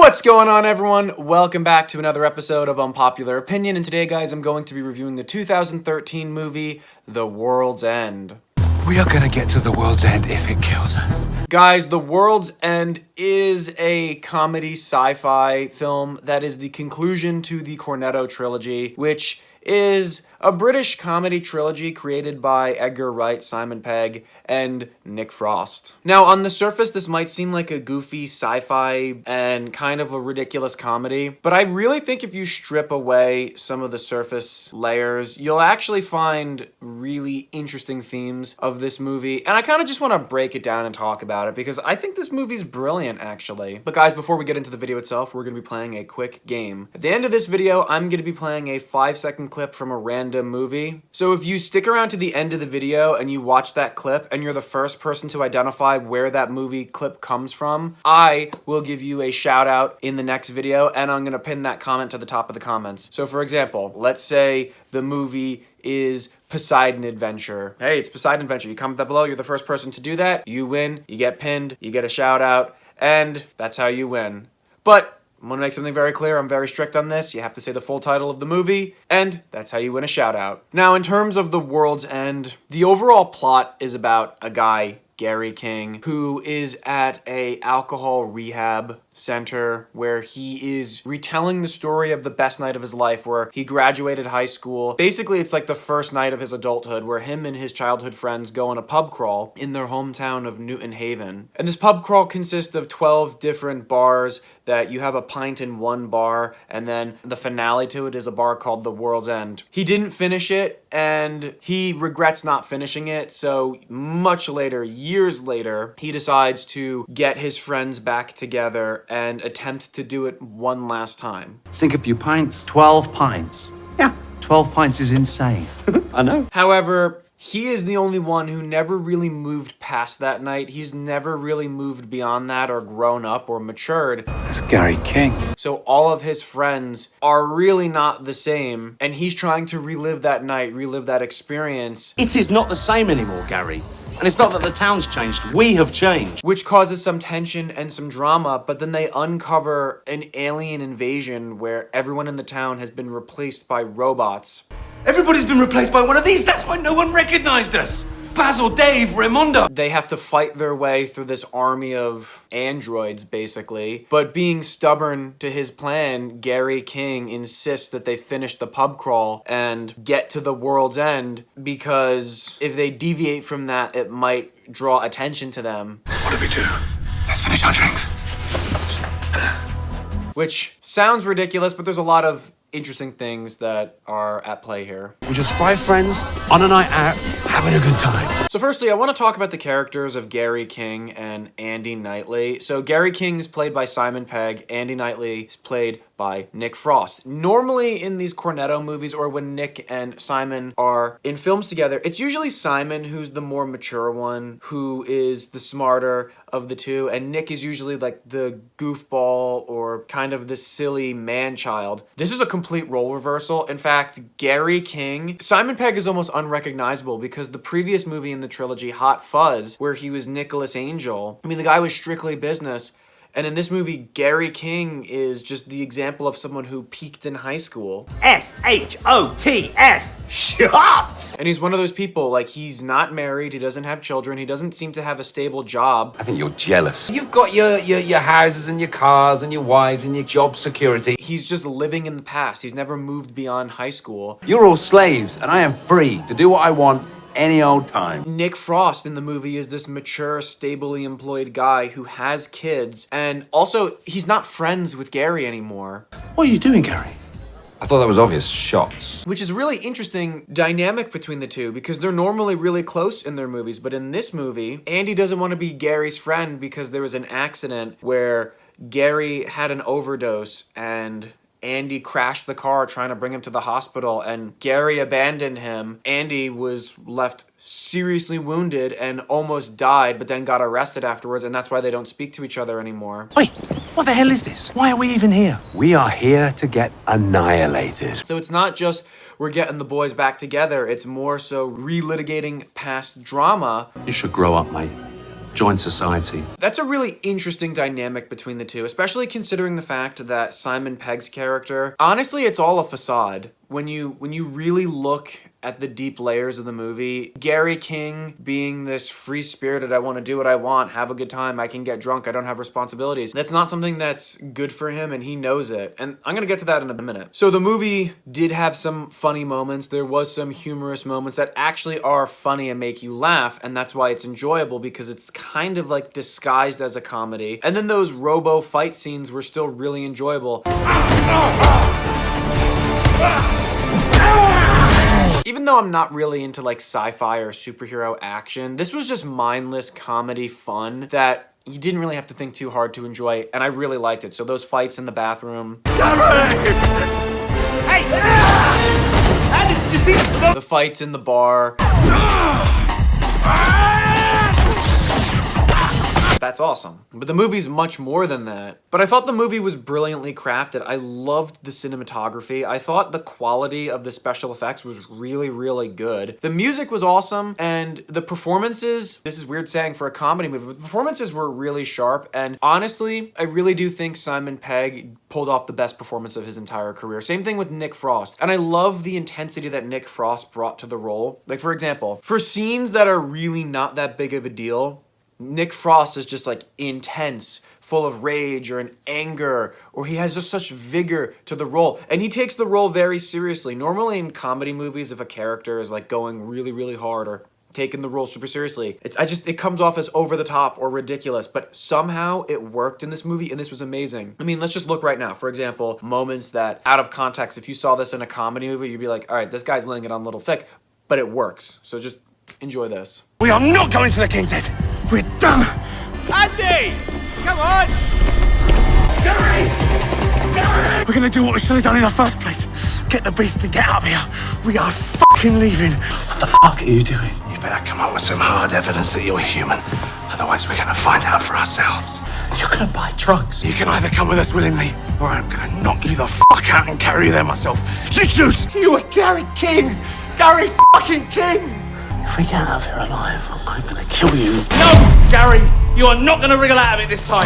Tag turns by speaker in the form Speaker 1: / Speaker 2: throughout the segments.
Speaker 1: What's going on, everyone? Welcome back to another episode of Unpopular Opinion, and today, guys, I'm going to be reviewing the 2013 movie, The World's End.
Speaker 2: We are gonna get to the world's end if it kills us.
Speaker 1: Guys, The World's End is a comedy sci-fi film that is the conclusion to the Cornetto Trilogy, which is a British comedy trilogy created by Edgar, Wright, Simon Pegg, and Nick Frost. Now, on the surface, this might seem like a goofy sci-fi and kind of a ridiculous comedy, but I really think if you strip away some of the surface layers, you'll actually find really interesting themes of this movie, and I kind of just want to break it down and talk about it because I think this movie's brilliant, actually. But guys, before we get into the video itself, we're going to be playing a quick game. At the end of this video, I'm going to be playing a 5-second clip from a random movie. So if you stick around to the end of the video and you watch that clip and you're the first person to identify where that movie clip comes from, I will give you a shout out in the next video, and I'm gonna pin that comment to the top of the comments. So for example, let's say the movie is Poseidon Adventure. Hey, it's Poseidon Adventure. You comment that below, you're the first person to do that, you win, you get pinned, you get a shout out, and that's how you win. But I'm gonna make something very clear. I'm very strict on this. You have to say the full title of the movie, and that's how you win a shout out. Now, in terms of The World's End, the overall plot is about a guy, Gary King, who is at a alcohol rehab center where he is retelling the story of the best night of his life, where he graduated high school. Basically, it's like the first night of his adulthood where him and his childhood friends go on a pub crawl in their hometown of Newton Haven. And this pub crawl consists of 12 different bars that you have a pint in one bar, and then the finale to it is a bar called The World's End. He didn't finish it, and he regrets not finishing it, so much later, years later, he decides to get his friends back together and attempt to do it one last time.
Speaker 2: Sink a few pints. 12 pints. Yeah, 12 pints is insane. I know.
Speaker 1: However, he is the only one who never really moved past that night. He's never really moved beyond that or grown up or matured.
Speaker 2: That's Gary King.
Speaker 1: So all of his friends are really not the same, and he's trying to relive that night, relive that experience.
Speaker 3: It is not the same anymore, Gary. And it's not that the town's changed, we have changed.
Speaker 1: Which causes some tension and some drama, but then they uncover an alien invasion where everyone in the town has been replaced by robots.
Speaker 3: Everybody's been replaced by one of these, that's why no one recognized us. Basil, Dave, Raimundo.
Speaker 1: They have to fight their way through this army of androids, basically. But being stubborn to his plan, Gary King insists that they finish the pub crawl and get to the world's end, because if they deviate from that, it might draw attention to them.
Speaker 2: What do we do? Let's finish our drinks.
Speaker 1: Which sounds ridiculous, but there's a lot of interesting things that are at play here.
Speaker 3: We're just 5 friends on a night out, having a good time.
Speaker 1: So firstly, I want to talk about the characters of Gary King and Andy Knightley. So Gary King is played by Simon Pegg. Andy Knightley is played by Nick Frost. Normally in these Cornetto movies, or when Nick and Simon are in films together, it's usually Simon who's the more mature one, who is the smarter of the two, and Nick is usually like the goofball or kind of the silly man-child. This is a complete role reversal. In fact, Gary King, Simon Pegg is almost unrecognizable because the previous movie in the trilogy, Hot Fuzz, where he was Nicholas Angel, I mean, the guy was strictly business. And in this movie, Gary King is just the example of someone who peaked in high school.
Speaker 3: S-H-O-T-S, shots!
Speaker 1: And he's one of those people, like, he's not married, he doesn't have children, he doesn't seem to have a stable job.
Speaker 2: I think you're jealous.
Speaker 3: You've got your houses and your cars and your wives and your job security.
Speaker 1: He's just living in the past. He's never moved beyond high school.
Speaker 2: You're all slaves, and I am free to do what I want any old time.
Speaker 1: Nick Frost in the movie is this mature, stably employed guy who has kids, and also, he's not friends with Gary anymore.
Speaker 2: What are you doing, Gary? I thought that was obvious. Shots.
Speaker 1: Which is a really interesting dynamic between the two, because they're normally really close in their movies, but in this movie, Andy doesn't want to be Gary's friend because there was an accident where Gary had an overdose and Andy crashed the car trying to bring him to the hospital, and Gary abandoned him. Andy was left seriously wounded and almost died, but then got arrested afterwards, and that's why they don't speak to each other anymore.
Speaker 3: Wait, what the hell is this? Why are we even here?
Speaker 2: We are here to get annihilated.
Speaker 1: So it's not just we're getting the boys back together, it's more so relitigating past drama.
Speaker 2: You should grow up, mate.
Speaker 3: join society.
Speaker 1: That's a really interesting dynamic between the two, especially considering the fact that Simon Pegg's character, honestly, it's all a facade. When you really look at the deep layers of the movie, Gary King being this free-spirited, I want to do what I want, have a good time, I can get drunk, I don't have responsibilities. That's not something that's good for him, and he knows it. And I'm gonna get to that in a minute. So the movie did have some funny moments. There was some humorous moments that actually are funny and make you laugh, and that's why it's enjoyable, because it's kind of like disguised as a comedy. And then those robo fight scenes were still really enjoyable. Even though I'm not really into like sci-fi or superhero action, this was just mindless comedy fun that you didn't really have to think too hard to enjoy, and I really liked it. So those fights in the bathroom. Hey! Did you see the fights in the bar? That's awesome. But the movie's much more than that. But I thought the movie was brilliantly crafted. I loved the cinematography. I thought the quality of the special effects was really, really good. The music was awesome, and the performances, this is weird saying for a comedy movie, but the performances were really sharp, and honestly, I really do think Simon Pegg pulled off the best performance of his entire career. Same thing with Nick Frost. And I love the intensity that Nick Frost brought to the role. Like, for example, for scenes that are really not that big of a deal, Nick Frost is just like intense, full of rage or an anger, or he has just such vigor to the role. And he takes the role very seriously. Normally in comedy movies, if a character is like going really, really hard or taking the role super seriously, it comes off as over the top or ridiculous, but somehow it worked in this movie, and this was amazing. I mean, let's just look right now. For example, moments that out of context, if you saw this in a comedy movie, you'd be like, all right, this guy's laying it on a little thick, but it works. So just enjoy this.
Speaker 4: We are not going to the King's Head. We're done.
Speaker 5: Andy! Come on!
Speaker 4: Gary! Gary! We're gonna do what we should have done in the first place. Get the beast and get out of here. We are fucking leaving.
Speaker 3: What the fuck are you doing? You better come up with some hard evidence that you're human. Otherwise, we're gonna find out for ourselves.
Speaker 2: You're gonna buy drugs.
Speaker 4: You can either come with us willingly, or I'm gonna knock you the fuck out and carry you there myself. You choose!
Speaker 5: You are Gary King! Gary fucking King!
Speaker 2: If we get out of here alive, I'm gonna kill you.
Speaker 5: No, Gary! You are not gonna wriggle out of it this time!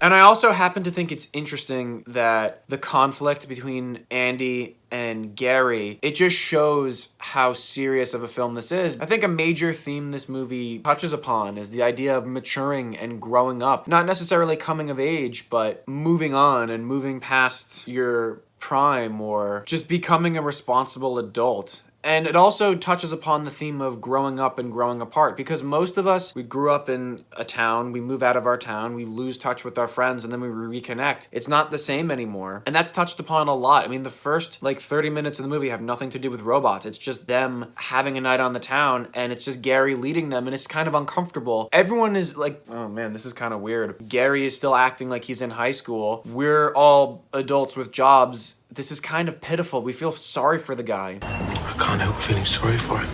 Speaker 1: And I also happen to think it's interesting that the conflict between Andy and Gary, it just shows how serious of a film this is. I think a major theme this movie touches upon is the idea of maturing and growing up. Not necessarily coming of age, but moving on and moving past your prime or just becoming a responsible adult. And it also touches upon the theme of growing up and growing apart, because most of us, we grew up in a town, we move out of our town, we lose touch with our friends, and then we reconnect. It's not the same anymore. And that's touched upon a lot. I mean, the first like 30 minutes of the movie have nothing to do with robots. It's just them having a night on the town, and it's just Gary leading them, and it's kind of uncomfortable. Everyone is like, oh man, this is kind of weird. Gary is still acting like he's in high school. We're all adults with jobs. This is kind of pitiful. We feel sorry for the guy.
Speaker 3: I can't help feeling sorry for him.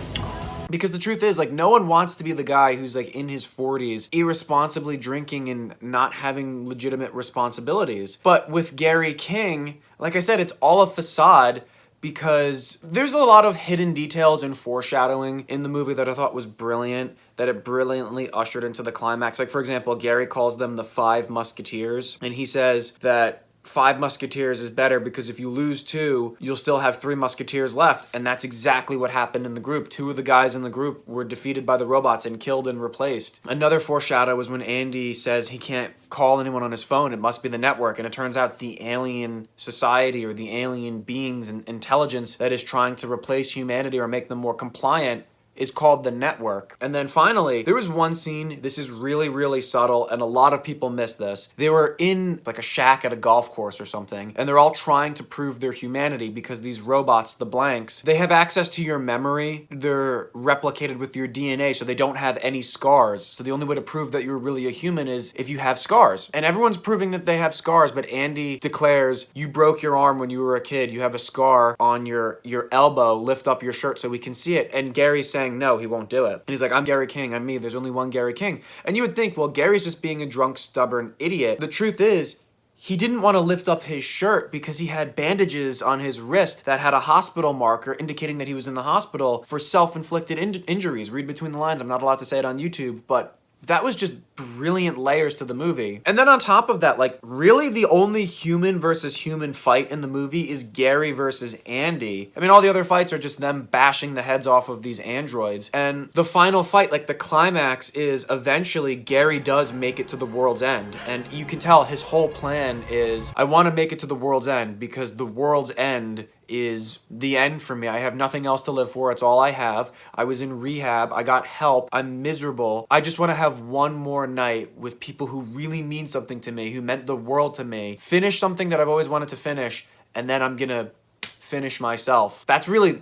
Speaker 1: Because the truth is, like, no one wants to be the guy who's like in his 40s, irresponsibly drinking and not having legitimate responsibilities. But with Gary King, like I said, it's all a facade, because there's a lot of hidden details and foreshadowing in the movie that I thought was brilliant, that it brilliantly ushered into the climax. Like, for example, Gary calls them the Five Musketeers, and he says that Five Musketeers is better because if you lose two, you'll still have three Musketeers left. And that's exactly what happened in the group. Two of the guys in the group were defeated by the robots and killed and replaced. Another foreshadow was when Andy says he can't call anyone on his phone. It must be the network. And it turns out the alien society or the alien beings and intelligence that is trying to replace humanity or make them more compliant is called the network. And then finally, there was one scene, this is really, really subtle, and a lot of people miss this. They were in like a shack at a golf course or something, and they're all trying to prove their humanity because these robots, the blanks, they have access to your memory. They're replicated with your DNA, so they don't have any scars. So the only way to prove that you're really a human is if you have scars. And everyone's proving that they have scars, but Andy declares, you broke your arm when you were a kid. You have a scar on your elbow. Lift up your shirt so we can see it. And Gary's saying, no, he won't do it. And he's like, I'm Gary King, I'm me, there's only one Gary King. And you would think, well, Gary's just being a drunk, stubborn idiot. The truth is, he didn't want to lift up his shirt because he had bandages on his wrist that had a hospital marker indicating that he was in the hospital for self-inflicted injuries. Read between the lines, I'm not allowed to say it on YouTube, but that was just brilliant layers to the movie. And then on top of that, like, really the only human versus human fight in the movie is Gary versus Andy. I mean, all the other fights are just them bashing the heads off of these androids. And the final fight, like the climax, is eventually Gary does make it to the world's end. And you can tell his whole plan is, I want to make it to the world's end because the world's end is the end for me. I have nothing else to live for. It's all I have. I was in rehab. I got help. I'm miserable. I just want to have one more night with people who really mean something to me, who meant the world to me. Finish something that I've always wanted to finish, and then I'm gonna finish myself. That's really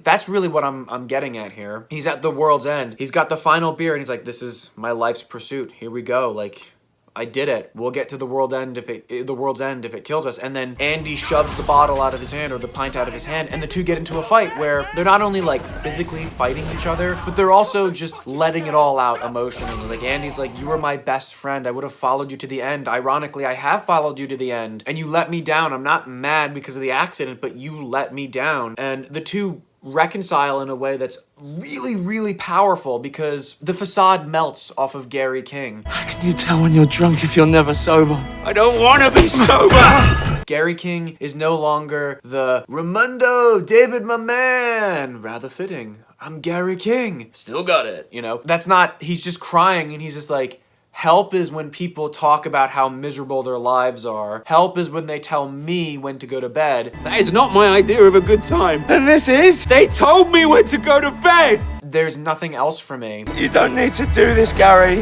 Speaker 1: what I'm getting at here. He's at the world's end. He's got the final beer, and he's like, this is my life's pursuit. Here we go. Like, I did it. We'll get to the world's end if it kills us. And then Andy shoves the bottle out of his hand, or the pint out of his hand, and the two get into a fight where they're not only like physically fighting each other, but they're also just letting it all out emotionally. Like, Andy's like, you were my best friend. I would have followed you to the end. Ironically, I have followed you to the end, and you let me down. I'm not mad because of the accident, but you let me down. And the two reconcile in a way that's really, really powerful because the facade melts off of Gary King.
Speaker 3: How can you tell when you're drunk if you're never sober? I don't want to be sober!
Speaker 1: Gary King is no longer the Raimundo, David my man. Rather fitting. I'm Gary King. Still got it, you know? That's not, he's just crying and he's just like, help is when people talk about how miserable their lives are. Help is when they tell me when to go to bed.
Speaker 5: That is not my idea of a good time.
Speaker 3: And this is?
Speaker 5: They told me when to go to bed!
Speaker 1: There's nothing else for me.
Speaker 3: You don't need to do this, Gary.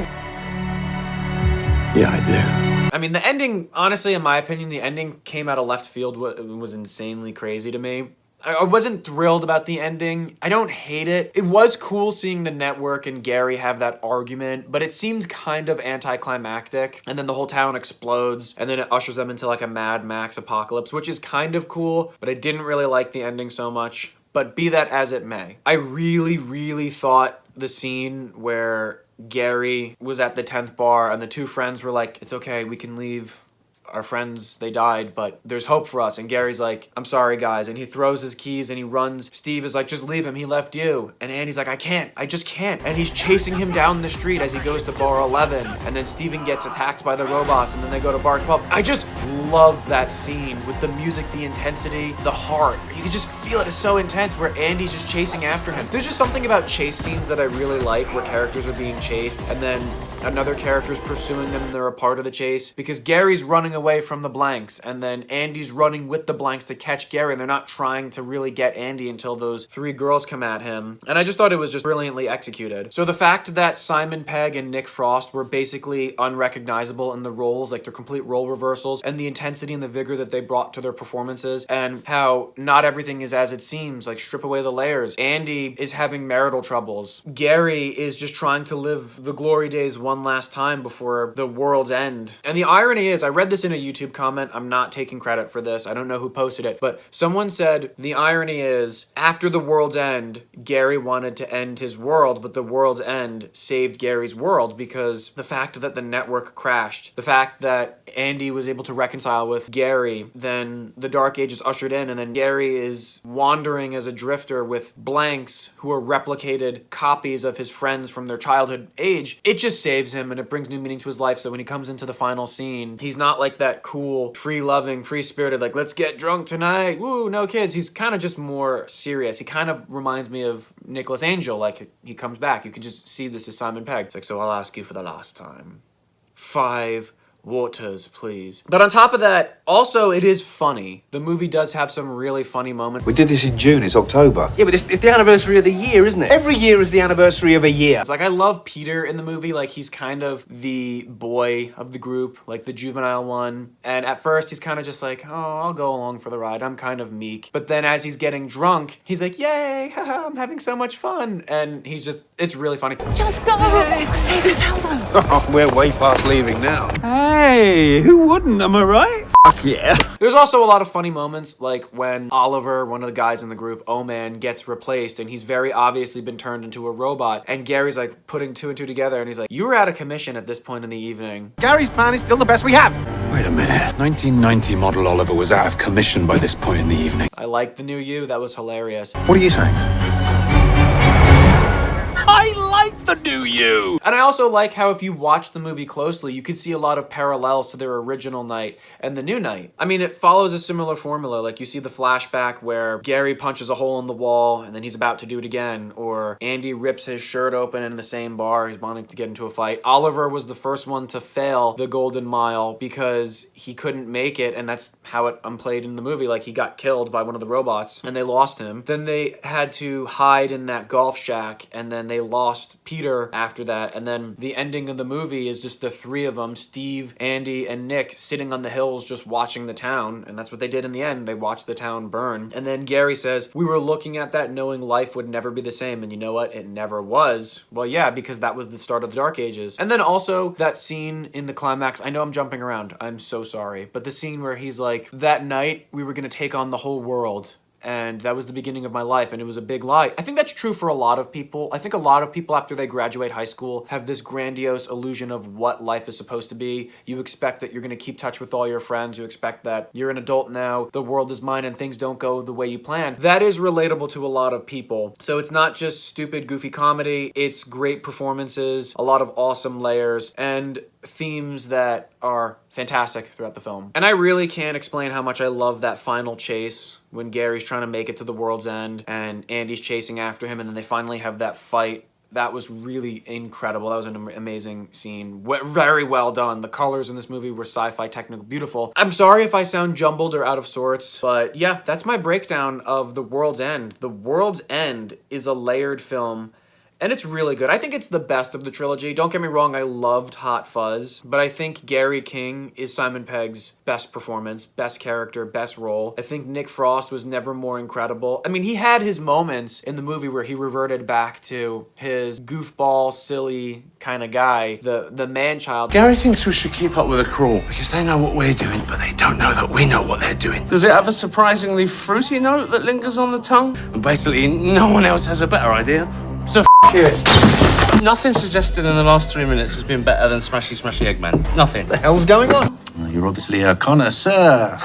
Speaker 3: Yeah, I do.
Speaker 1: I mean, the ending, honestly, in my opinion, the ending came out of left field. It was insanely crazy to me. I wasn't thrilled about the ending. I don't hate it. It was cool seeing the network and Gary have that argument, but it seemed kind of anticlimactic. And then the whole town explodes, and then it ushers them into like a Mad Max apocalypse, which is kind of cool, but I didn't really like the ending so much. But be that as it may, I really, really thought the scene where Gary was at the 10th bar and the two friends were like, it's okay, we can leave. Our friends, they died, but there's hope for us. And Gary's like, I'm sorry, guys. And he throws his keys and he runs. Steve is like, just leave him. He left you. And Andy's like, I just can't. And he's chasing him down the street as he goes to bar 11. And then Steven gets attacked by the robots. And then they go to bar 12. I just love that scene with the music, the intensity, the heart. You can just feel it. It's so intense where Andy's just chasing after him. There's just something about chase scenes that I really like where characters are being chased and then another character's pursuing them and they're a part of the chase, because Gary's running away from the blanks and then Andy's running with the blanks to catch Gary, and they're not trying to really get Andy until those three girls come at him. And I just thought it was just brilliantly executed. So the fact that Simon Pegg and Nick Frost were basically unrecognizable in the roles, like they're complete role reversals, and the intensity and the vigor that they brought to their performances, and how not everything is as it seems, like strip away the layers. Andy is having marital troubles. Gary is just trying to live the glory days one last time before the world's end. And the irony is, I read this in a YouTube comment, I'm not taking credit for this, I don't know who posted it, but someone said the irony is, after the world's end, Gary wanted to end his world, but the world's end saved Gary's world, because the fact that the network crashed, the fact that Andy was able to reconcile with Gary, then the Dark Ages ushered in, and then Gary is wandering as a drifter with blanks who are replicated copies of his friends from their childhood age. It just saves him and it brings new meaning to his life. So when he comes into the final scene, he's not like that cool, free-loving, free-spirited, like, let's get drunk tonight, woo, no kids. He's kind of just more serious. He kind of reminds me of Nicholas Angel, like he comes back. You can just see this is Simon Pegg. It's like, so I'll ask you for the last time. 5 waters, please. But on top of that, also, it is funny. The movie does have some really funny moments.
Speaker 6: We did this in June, it's October.
Speaker 5: Yeah, but it's the anniversary of the year, isn't it?
Speaker 6: Every year is the anniversary of a year.
Speaker 1: It's like, I love Peter in the movie. Like, he's kind of the boy of the group, like the juvenile one. And at first, he's kind of just like, oh, I'll go along for the ride. I'm kind of meek. But then as he's getting drunk, he's like, yay, haha, I'm having so much fun. And he's just, it's really funny.
Speaker 7: Just go, Stephen, tell them.
Speaker 6: Oh, we're way past leaving now.
Speaker 5: Hey, who wouldn't, am I right? Fuck yeah.
Speaker 1: There's also a lot of funny moments, like when Oliver, one of the guys in the group, O-Man, gets replaced and he's very obviously been turned into a robot. And Gary's like putting 2 and 2 together and he's like, you were out of commission at this point in the evening.
Speaker 6: Gary's plan is still the best we have.
Speaker 3: Wait a minute. 1990 model Oliver was out of commission by this point in the evening.
Speaker 1: I like the new you. That was hilarious.
Speaker 6: What are you saying?
Speaker 5: I like
Speaker 3: the new you.
Speaker 1: And I also like how if you watch the movie closely, you could see a lot of parallels to their original night and the new night. I mean, it follows a similar formula. Like you see the flashback where Gary punches a hole in the wall and then he's about to do it again, or Andy rips his shirt open in the same bar. He's wanting to get into a fight. Oliver was the first one to fail the Golden Mile because he couldn't make it, and that's how it played in the movie. Like he got killed by one of the robots and they lost him. Then they had to hide in that golf shack, and then they lost Peter after that. And then the ending of the movie is just the three of them, Steve, Andy, and Nick, sitting on the hills just watching the town. And that's what they did in the end. They watched the town burn. And then Gary says, we were looking at that knowing life would never be the same. And you know what? It never was. Well, yeah, because that was the start of the Dark Ages. And then also that scene in the climax, I know I'm jumping around, I'm so sorry, but the scene where he's like, that night we were gonna take on the whole world, and that was the beginning of my life, and it was a big lie. I think that's true for a lot of people. I think a lot of people after they graduate high school have this grandiose illusion of what life is supposed to be. You expect that you're gonna keep touch with all your friends. You expect that you're an adult now, the world is mine, and things don't go the way you plan. That is relatable to a lot of people. So it's not just stupid, goofy comedy. It's great performances, a lot of awesome layers, and themes that are fantastic throughout the film. And I really can't explain how much I love that final chase when Gary's trying to make it to the world's end and Andy's chasing after him, and then they finally have that fight. That was really incredible. That was an amazing scene. Very well done. The colors in this movie were sci-fi, technical, beautiful. I'm sorry if I sound jumbled or out of sorts, but yeah, that's my breakdown of The World's End. The World's End is a layered film, and it's really good. I think it's the best of the trilogy. Don't get me wrong, I loved Hot Fuzz, but I think Gary King is Simon Pegg's best performance, best character, best role. I think Nick Frost was never more incredible. I mean, he had his moments in the movie where he reverted back to his goofball, silly kind of guy, the man-child.
Speaker 3: Gary thinks we should keep up with the crawl because they know what we're doing, but they don't know that we know what they're doing. Does it have a surprisingly fruity note that lingers on the tongue? And basically, no one else has a better idea. So it. Nothing suggested in the last 3 minutes has been better than Smashy Smashy Eggman. Nothing.
Speaker 6: What the hell's going on?
Speaker 2: You're obviously a connoisseur.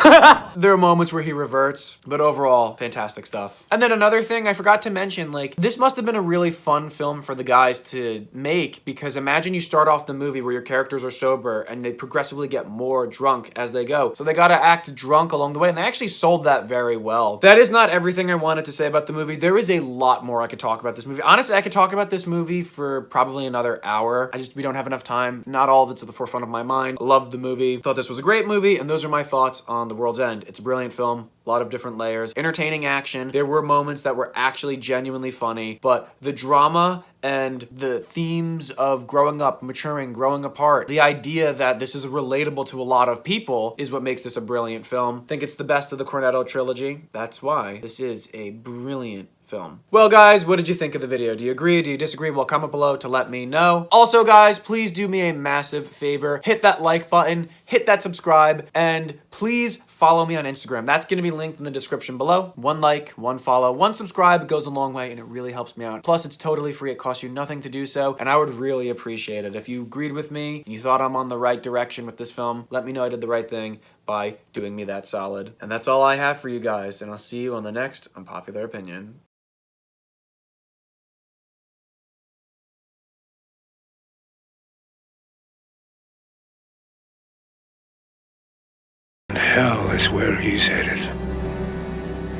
Speaker 1: There are moments where he reverts, but overall, fantastic stuff. And then another thing I forgot to mention, like, this must have been a really fun film for the guys to make, because imagine you start off the movie where your characters are sober and they progressively get more drunk as they go. So they gotta act drunk along the way, and they actually sold that very well. That is not everything I wanted to say about the movie. There is a lot more I could talk about this movie. Honestly, I could talk about this movie for probably another hour. We don't have enough time. Not all of it's at the forefront of my mind. I loved the movie. Thought this was a great movie, and those are my thoughts on The World's End. It's a brilliant film, a lot of different layers, entertaining action. There were moments that were actually genuinely funny, but the drama and the themes of growing up, maturing, growing apart, the idea that this is relatable to a lot of people is what makes this a brilliant film. I think it's the best of the Cornetto trilogy. That's why this is a brilliant film. Well, guys, what did you think of the video? Do you agree? Do you disagree? Well, comment below to let me know. Also, guys, please do me a massive favor. Hit that like button, hit that subscribe, and please follow me on Instagram. That's going to be linked in the description below. 1 like, 1 follow, 1 subscribe. It goes a long way, and it really helps me out. Plus, it's totally free. It costs you nothing to do so, and I would really appreciate it. If you agreed with me and you thought I'm on the right direction with this film, let me know I did the right thing by doing me that solid. And that's all I have for you guys, and I'll see you on the next Unpopular Opinion.
Speaker 8: Hell is where he's headed.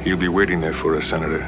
Speaker 9: He'll be waiting there for us, Senator.